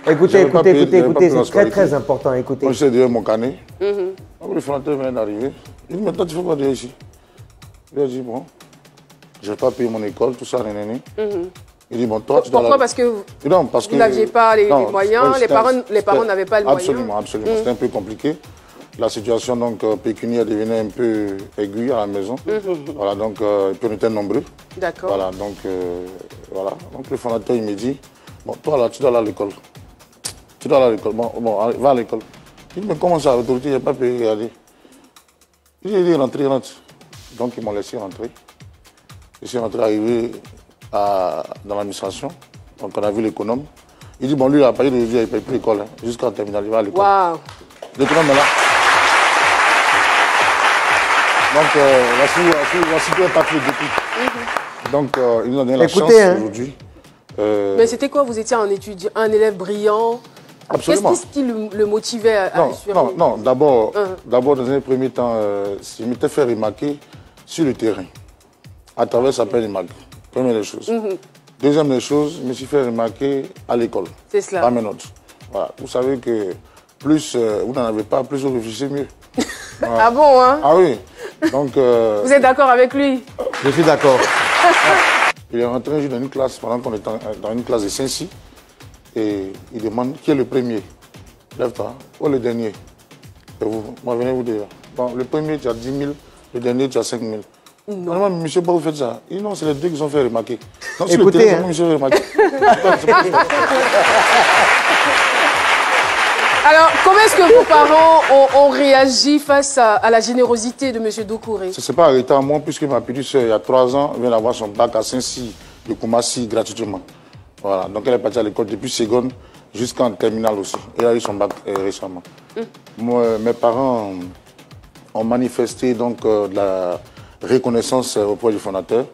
Écoutez, c'est très important, écoutez. Moi, j'étais derrière mon canet. Le fondateur vient d'arriver. Il dit, maintenant, tu fais quoi derrière ici? Il a dit, bon, je n'ai pas payé mon école, tout ça, nénéné. Il dit, bon, toi, tu dois... Pourquoi? Parce que vous n'aviez pas les moyens, les parents n'avaient pas le moyen. Absolument, absolument. C'était un peu compliqué. La situation donc pécuniaire devenait un peu aiguë à la maison. Voilà, donc on était nombreux. D'accord. Voilà, donc voilà. Donc le fondateur il me dit, bon toi là tu dois aller à l'école. Tu dois aller à l'école. Bon, va à l'école. Il dit mais comment ça l'autorité n'a pas payé regarder. Il dit rentre. Donc ils m'ont laissé rentrer. Je suis rentré arrivé dans l'administration. Donc on a vu l'économe. Il dit bon lui il a payé d'aujourd'hui, il ne paye plus l'école hein, jusqu'en terminale, il va à l'école. Waouh. L'économe est là. Donc, voici un papier depuis. Donc, il nous a donné la chance aujourd'hui. Mais c'était quoi? Vous étiez un élève brillant? Absolument. Qu'est-ce qui le motivait à suivre? Non, d'abord, dans un premier temps, je m'étais fait remarquer sur le terrain, à travers sa peine imag. Première des choses. Deuxième des choses, je me suis fait remarquer à l'école. C'est cela. Par mes notes. Voilà. Vous savez que plus vous n'en avez pas, plus vous réfléchissez mieux. Voilà. Ah bon, hein? Ah oui. Donc, vous êtes d'accord avec lui? Je suis d'accord. Il est rentré un jour dans une classe, pendant qu'on était dans une classe de Saint-Cy, et il demande qui est le premier. Lève-toi. Ou le dernier? Et vous, moi, venez vous dire. Bon, le premier, tu as 10 000, le dernier, tu as 5 000. Non, monsieur, pourquoi vous faites ça? Il dit non, c'est les deux qui sont fait remarquer. Non, écoutez, le monsieur fait remarquer. Alors, comment est-ce que vos parents ont réagi face à la générosité de M. Doucouré? Ça ne s'est pas arrêté à moi, puisque ma petite soeur, il y a 3 ans, vient d'avoir son bac à Saint-Cy, de Koumassi, gratuitement. Voilà, donc elle est partie à l'école depuis seconde jusqu'en terminale aussi. Elle a eu son bac récemment. Moi, mes parents ont manifesté donc de la reconnaissance auprès du fondateur.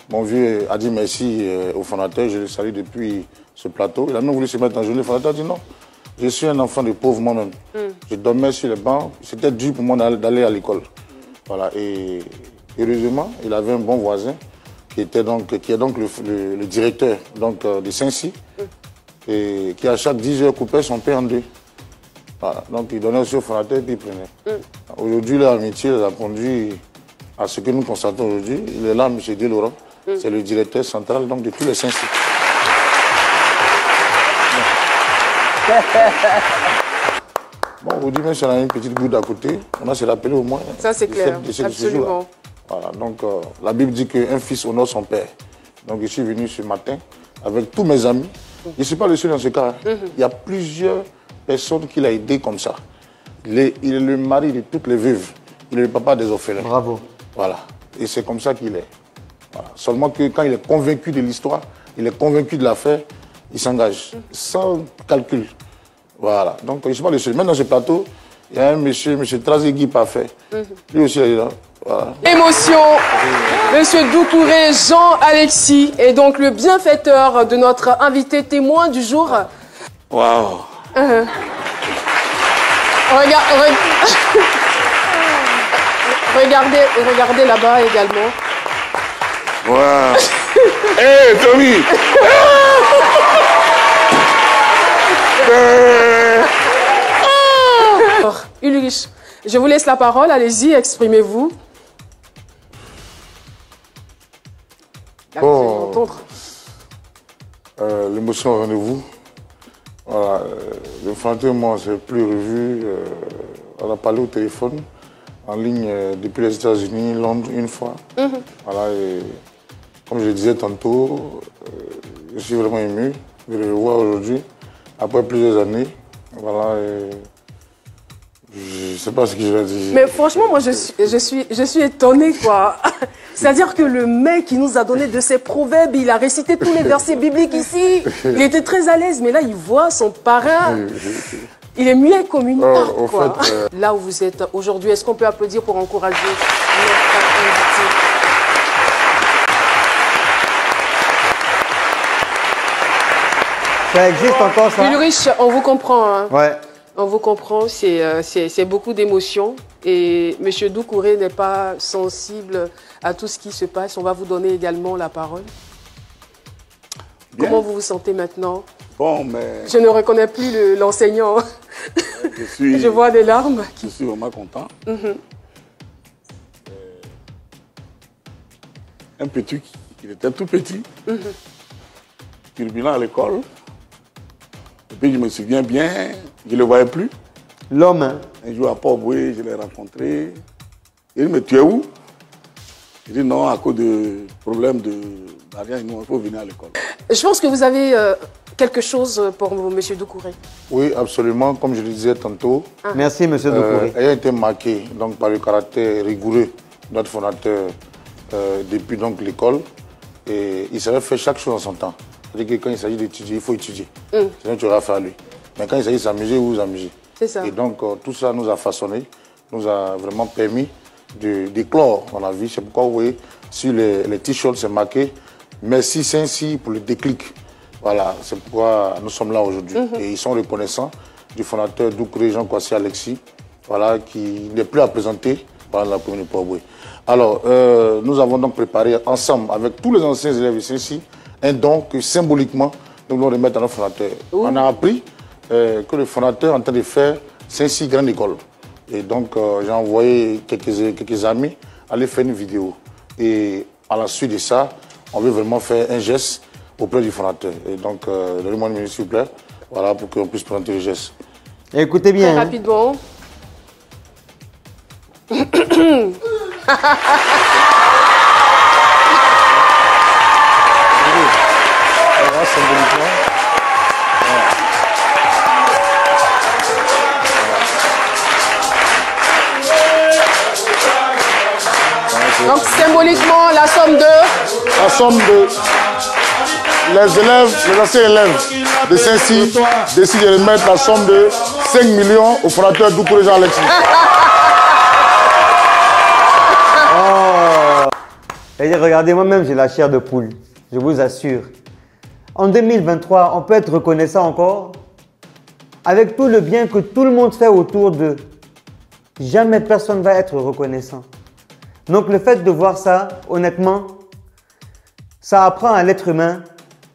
Mon vieux a dit merci au fondateur, je le salue depuis ce plateau. Il a même voulu se mettre en journée. Le fondateur a dit non. Je suis un enfant de pauvre moi-même. Je dormais sur les bancs. C'était dur pour moi d'aller à l'école. Voilà. Et heureusement, il avait un bon voisin qui est donc le directeur de Saint-Cy et qui à chaque 10 heures coupait son pain en deux. Voilà. Donc il donnait aussi au fondateur et puis il prenait. Aujourd'hui, leur amitié les a conduits à ce que nous constatons aujourd'hui. Il est là, M. Dieu Laurent. C'est le directeur central donc, de tous les Saint-Cy. Bon, aujourd'hui, même si on a une petite goutte à côté, on a se rappelé au moins. Ça, c'est clair, absolument. Voilà, donc la Bible dit qu'un fils honore son père. Donc je suis venu ce matin avec tous mes amis. Je ne suis pas le seul dans ce cas. Il y a plusieurs personnes qu'il a aidées comme ça. Il est le mari de toutes les veuves. Il est le papa des orphelins. Bravo. Voilà. Et c'est comme ça qu'il est. Voilà. Seulement que quand il est convaincu de l'histoire, il est convaincu de l'affaire, il s'engage sans calcul. Voilà. Donc, je ne suis pas le seul. Même dans ce plateau, il y a un monsieur, M. Trazegui Parfait. Lui aussi, il est là. Voilà. Émotion. M. Doucouré Jean-Alexis est donc le bienfaiteur de notre invité témoin du jour. Waouh. Regardez là-bas également. Waouh. Hé, Tommy. Ulrich, je vous laisse la parole. Allez-y, exprimez-vous. Bon, l'émotion au rendez-vous. Voilà, le fondateur, moi, on ne s'est plus revu. On a parlé au téléphone, en ligne, depuis les États-Unis, Londres, une fois. Voilà, et comme je le disais tantôt, je suis vraiment ému de le revoir aujourd'hui, après plusieurs années. Voilà, et je ne sais pas ce que je vais dire. Mais franchement, moi, je suis étonnée, quoi. C'est-à-dire que le mec qui nous a donné de ses proverbes, il a récité tous les versets bibliques ici. Il était très à l'aise, mais là, il voit son parrain. Il est muet comme une harpe, quoi. Là où vous êtes aujourd'hui, est-ce qu'on peut applaudir pour encourager notre invité? Ça existe encore, ça? Ulrich, on vous comprend, hein? Ouais. On vous comprend, c'est beaucoup d'émotions. Et M. Doucouré n'est pas sensible à tout ce qui se passe. On va vous donner également la parole. Bien. Comment vous vous sentez maintenant? Bon, mais Je ne reconnais plus l'enseignant. Je vois des larmes. Je suis vraiment content. Un petit, il était tout petit, turbulent à l'école. Et puis je me souviens bien, je ne le voyais plus. L'homme, hein? Un jour à Port-Boué, je l'ai rencontré. Il me dit, tu es où? Je dis non, à cause de problèmes d'argent, il faut venir à l'école. Je pense que vous avez quelque chose pour M. Doucouré. Oui, absolument. Comme je le disais tantôt, Merci, M. Doucouré. ayant été marqué donc, par le caractère rigoureux de notre fondateur depuis l'école, et il savait faire chaque chose en son temps. C'est-à-dire que quand il s'agit d'étudier, il faut étudier. Sinon, tu auras affaire à lui. Mais quand il s'agit de s'amuser, vous vous amusez. C'est ça. Et donc, tout ça nous a façonné, nous a vraiment permis d'éclore dans la vie. C'est pourquoi, vous voyez, sur les t-shirts, c'est marqué « Merci Saint-Cyr pour le déclic ». Voilà, c'est pourquoi nous sommes là aujourd'hui. Et ils sont reconnaissants du fondateur Doucouré Jean-Kwasi Alexis, voilà, qui n'est plus à présenter par la commune de Port-Boué. Alors, nous avons donc préparé ensemble, avec tous les anciens élèves de Saint-Cyr, un don que symboliquement, nous voulons remettre à notre fondateur. On a appris que le fondateur est en train de faire Saint-Cyr Grande École. Et donc, j'ai envoyé quelques amis aller faire une vidéo. Et à la suite de ça, on veut vraiment faire un geste auprès du fondateur. Et donc, donnez-moi une minute, s'il vous plaît, voilà, pour qu'on puisse présenter le geste. Écoutez bien. Très Hein? rapidement. Voilà, symboliquement. Donc, symboliquement, la somme de... La somme de les élèves, les anciens élèves de Saint-Cyr décident de remettre la somme de 5 millions au fondateur Doucouré Jean Alexis. Et regardez, moi-même, j'ai la chair de poule. Je vous assure. En 2023, on peut être reconnaissant encore avec tout le bien que tout le monde fait autour d'eux. Jamais personne ne va être reconnaissant. Donc, le fait de voir ça, honnêtement, ça apprend à l'être humain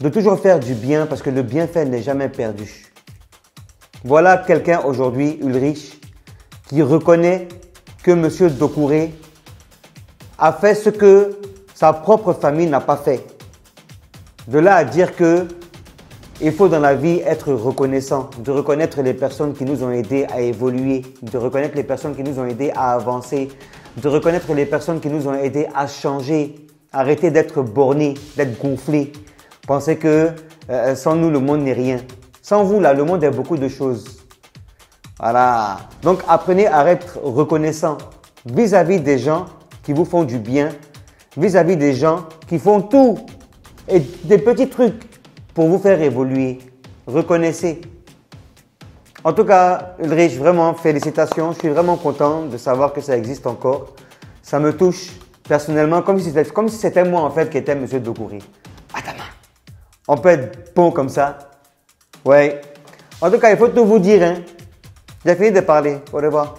de toujours faire du bien parce que le bienfait n'est jamais perdu. Voilà quelqu'un aujourd'hui, Ulrich, qui reconnaît que M. Doucouré a fait ce que sa propre famille n'a pas fait. De là à dire que il faut dans la vie être reconnaissant, de reconnaître les personnes qui nous ont aidés à évoluer, de reconnaître les personnes qui nous ont aidés à avancer, de reconnaître les personnes qui nous ont aidés à changer, arrêter d'être bornés, d'être gonflés, penser que sans nous le monde n'est rien. Sans vous là, le monde est beaucoup de choses. Voilà. Donc apprenez à être reconnaissant vis-à-vis des gens qui vous font du bien, vis-à-vis des gens qui font tout et des petits trucs pour vous faire évoluer. Reconnaissez. En tout cas, Ulrich, vraiment félicitations. Je suis vraiment content de savoir que ça existe encore. Ça me touche personnellement comme si c'était moi en fait qui était M. Doucouré. Adama. On peut être bon comme ça. Ouais. En tout cas, il faut tout vous dire. Hein. J'ai fini de parler. Au revoir.